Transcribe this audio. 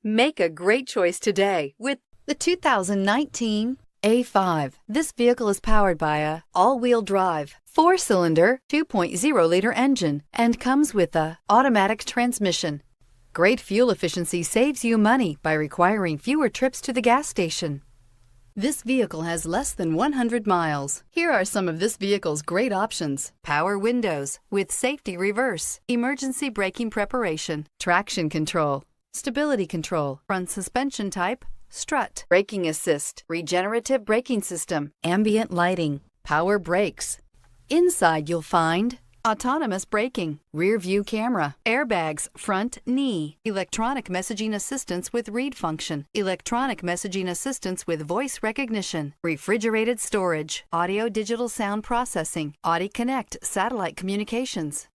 Make a great choice today with the 2019 A5. This vehicle is powered by a all-wheel drive, 4-cylinder, 2.0-liter engine and comes with a automatic transmission. Great fuel efficiency saves you money by requiring fewer trips to the gas station. This vehicle has less than 100 miles. Here are some of this vehicle's great options: power windows with safety reverse, emergency braking preparation, traction control, stability control, front suspension type, strut, braking assist, regenerative braking system, ambient lighting, power brakes. Inside you'll find autonomous braking, rear view camera, airbags, front knee, electronic messaging assistance with read function, electronic messaging assistance with voice recognition, refrigerated storage, audio digital sound processing, Audi Connect satellite communications,